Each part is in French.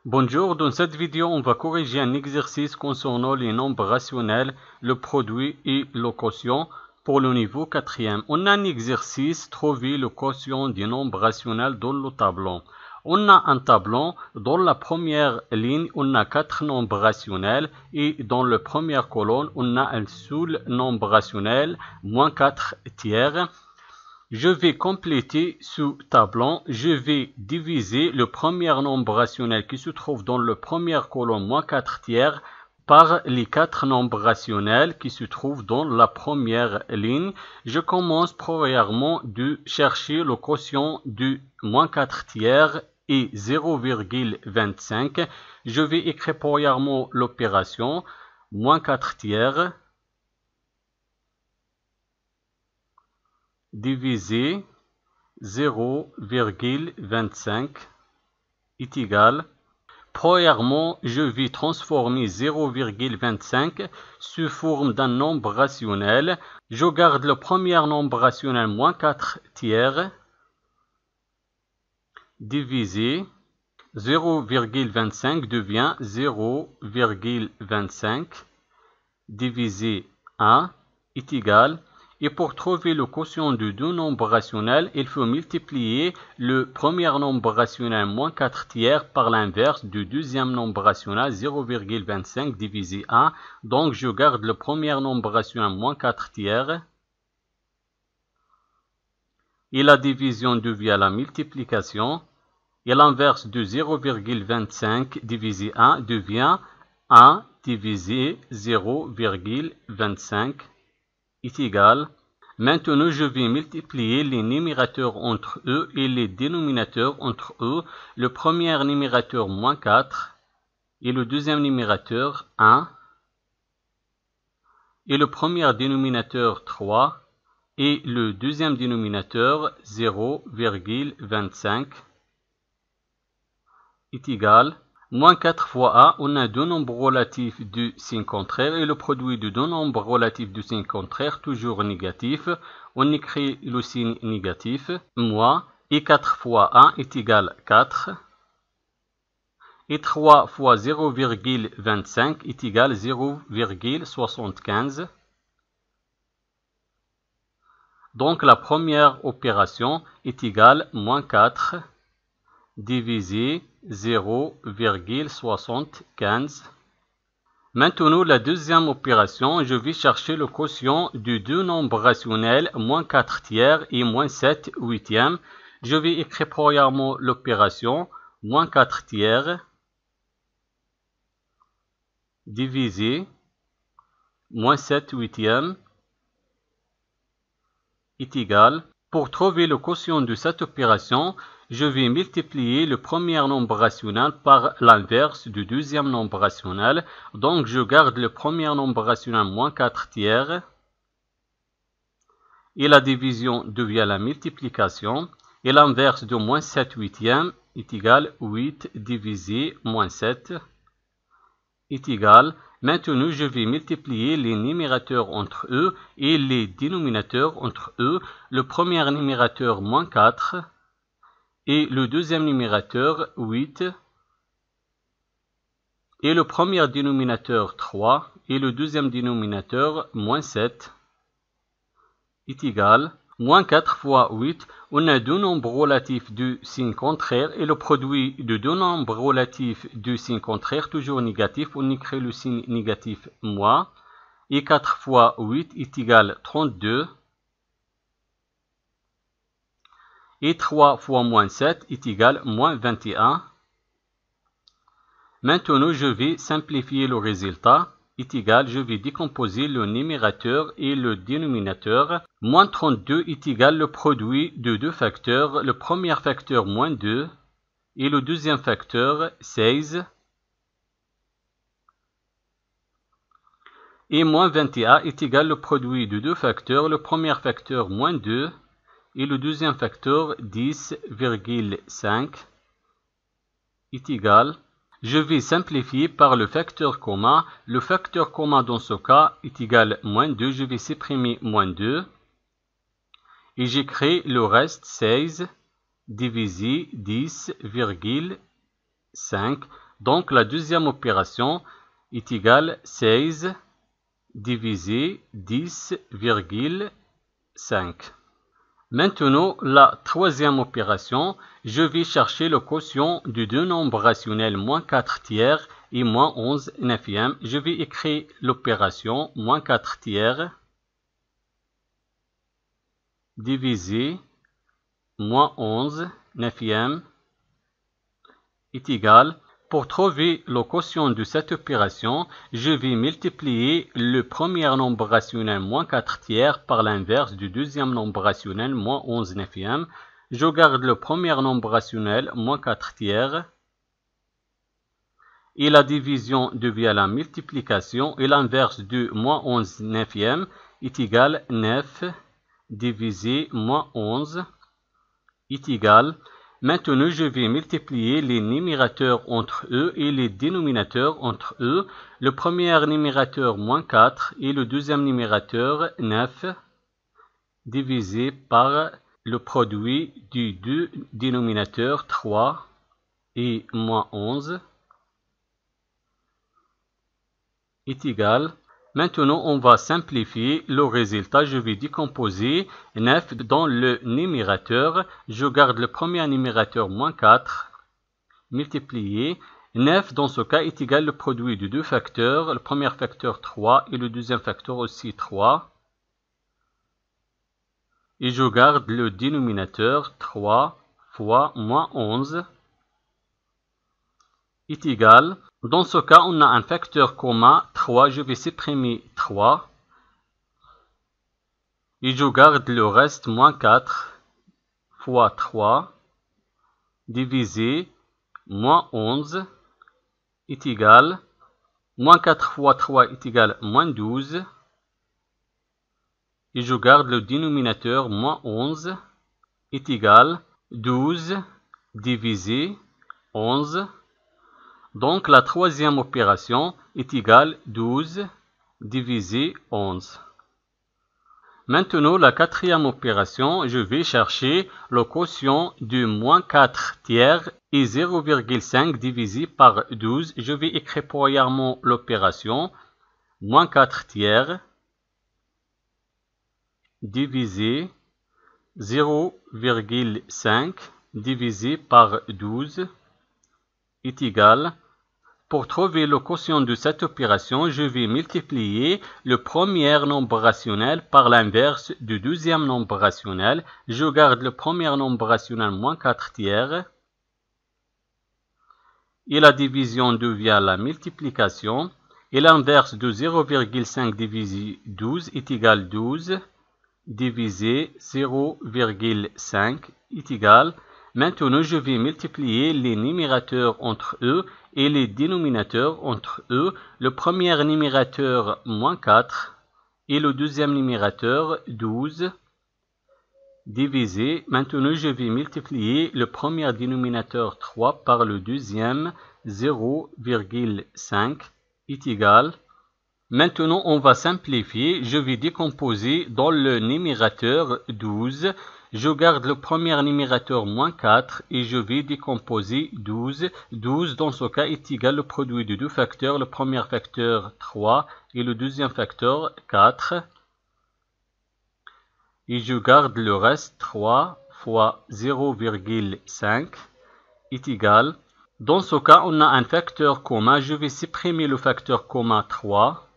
Bonjour, dans cette vidéo, on va corriger un exercice concernant les nombres rationnels, le produit et le quotient pour le niveau 4e. On a un exercice, trouver le quotient du nombre rationnel dans le tableau. On a un tableau, dans la première ligne, on a 4 nombres rationnels et dans la première colonne, on a un seul nombre rationnel, moins 4 tiers. Je vais compléter ce tableau. Je vais diviser le premier nombre rationnel qui se trouve dans la première colonne, moins 4 tiers, par les 4 nombres rationnels qui se trouvent dans la première ligne. Je commence premièrement de chercher le quotient du moins 4 tiers et 0,25. Je vais écrire premièrement l'opération, moins 4 tiers divisé 0,25 est égal. Premièrement, je vais transformer 0,25 sous forme d'un nombre rationnel. Je garde le premier nombre rationnel, moins 4 tiers, divisé 0,25 devient 0,25 divisé 1 est égal. Et pour trouver le quotient de deux nombres rationnels, il faut multiplier le premier nombre rationnel, moins 4 tiers, par l'inverse du deuxième nombre rationnel, 0,25 divisé 1. Donc, je garde le premier nombre rationnel, moins 4 tiers. Et la division devient la multiplication. Et l'inverse de 0,25 divisé 1 devient 1 divisé 0,25 est égal. Maintenant, je vais multiplier les numérateurs entre eux et les dénominateurs entre eux. Le premier numérateur, moins 4, et le deuxième numérateur, 1, et le premier dénominateur, 3, et le deuxième dénominateur, 0,25 est égal. Moins 4 fois 1, on a deux nombres relatifs du signe contraire et le produit de deux nombres relatifs du signe contraire, toujours négatif. On écrit le signe négatif, moins, et 4 fois 1 est égal à 4. Et 3 fois 0,25 est égal à 0,75. Donc la première opération est égale à moins 4 divisé 0,75. Maintenant, la deuxième opération, je vais chercher le quotient de deux nombres rationnels, moins 4 tiers et moins 7 huitièmes. Je vais écrire premièrement l'opération, moins 4 tiers divisé moins 7 huitièmes est égal. Pour trouver le quotient de cette opération, je vais multiplier le premier nombre rationnel par l'inverse du deuxième nombre rationnel. Donc, je garde le premier nombre rationnel, moins 4 tiers. Et la division devient la multiplication. Et l'inverse de moins 7 huitièmes est égal à 8 divisé moins 7 est égal. Maintenant, je vais multiplier les numérateurs entre eux et les dénominateurs entre eux. Le premier numérateur, moins 4. Et le deuxième numérateur, 8. Et le premier dénominateur, 3. Et le deuxième dénominateur, moins 7. Est égal. Moins 4 fois 8, on a deux nombres relatifs du signe contraire et le produit de deux nombres relatifs du signe contraire, toujours négatif, on écrit le signe négatif moins. Et 4 fois 8 est égal à 32. Et 3 fois moins 7 est égal à moins 21. Maintenant, je vais simplifier le résultat. Est égal, je vais décomposer le numérateur et le dénominateur. Moins 32 est égal le produit de deux facteurs. Le premier facteur, moins 2, et le deuxième facteur, 16. Et moins 21 est égal le produit de deux facteurs. Le premier facteur, moins 2, et le deuxième facteur, 10,5 est égal. Je vais simplifier par le facteur commun. Le facteur commun dans ce cas est égal à moins 2. Je vais supprimer moins 2. Et j'écris le reste 16 divisé 10,5. Donc la deuxième opération est égale 16 divisé 10,5. Maintenant, la troisième opération, je vais chercher le quotient de deux nombres rationnels moins 4 tiers et moins 11 neuvième. Je vais écrire l'opération moins 4 tiers divisé moins 11 neuvième est égal. Pour trouver le quotient de cette opération, je vais multiplier le premier nombre rationnel moins 4 tiers par l'inverse du deuxième nombre rationnel moins 11 neuvième. Je garde le premier nombre rationnel moins 4 tiers. Et la division devient la multiplication et l'inverse de moins 11 neuvième est égal 9 divisé moins 11 est égal. Maintenant, je vais multiplier les numérateurs entre eux et les dénominateurs entre eux. Le premier numérateur, moins 4, et le deuxième numérateur, 9, divisé par le produit du deux dénominateurs, 3 et moins 11, est égal. Maintenant, on va simplifier le résultat. Je vais décomposer 9 dans le numérateur. Je garde le premier numérateur, moins 4, multiplié. 9, dans ce cas, est égal au produit de deux facteurs. Le premier facteur, 3, et le deuxième facteur aussi, 3. Et je garde le dénominateur, 3 fois moins 11, est égal. Dans ce cas, on a un facteur commun, 3. Je vais supprimer 3. Et je garde le reste, moins 4 fois 3, divisé moins 11 est égal. Moins 4 fois 3 est égal moins 12. Et je garde le dénominateur, moins 11 est égal 12 divisé 11. Donc la troisième opération est égale 12 divisé 11. Maintenant, la quatrième opération, je vais chercher le quotient de moins 4 tiers et 0,5 divisé par 12. Je vais écrire premièrement l'opération moins 4 tiers divisé 0,5 divisé par 12 est égal. Pour trouver le quotient de cette opération, je vais multiplier le premier nombre rationnel par l'inverse du deuxième nombre rationnel. Je garde le premier nombre rationnel, moins 4 tiers. Et la division devient la multiplication. Et l'inverse de 0,5 divisé 12 est égal 12 divisé 0,5 est égal. Maintenant, je vais multiplier les numérateurs entre eux et les dénominateurs entre eux. Le premier numérateur, moins 4, et le deuxième numérateur, 12, divisé. Maintenant, je vais multiplier le premier dénominateur, 3, par le deuxième, 0,5, est égal. Maintenant, on va simplifier. Je vais décomposer dans le numérateur 12. Je garde le premier numérateur, moins 4, et je vais décomposer 12. 12, dans ce cas, est égal au produit de deux facteurs. Le premier facteur, 3, et le deuxième facteur, 4. Et je garde le reste, 3 fois 0,5 est égal. Dans ce cas, on a un facteur commun. Je vais supprimer le facteur commun 3.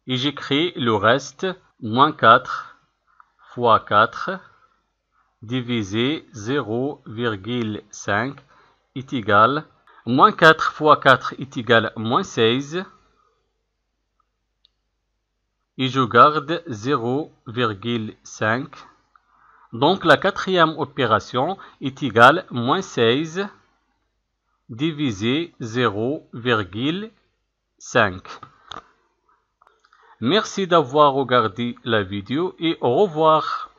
Et j'écris le reste, moins 4 fois 4, divisé 0,5 est égal. Moins 4 fois 4 est égal moins 16. Et je garde 0,5. Donc la quatrième opération est égale moins 16 divisé 0,5. Merci d'avoir regardé la vidéo et au revoir.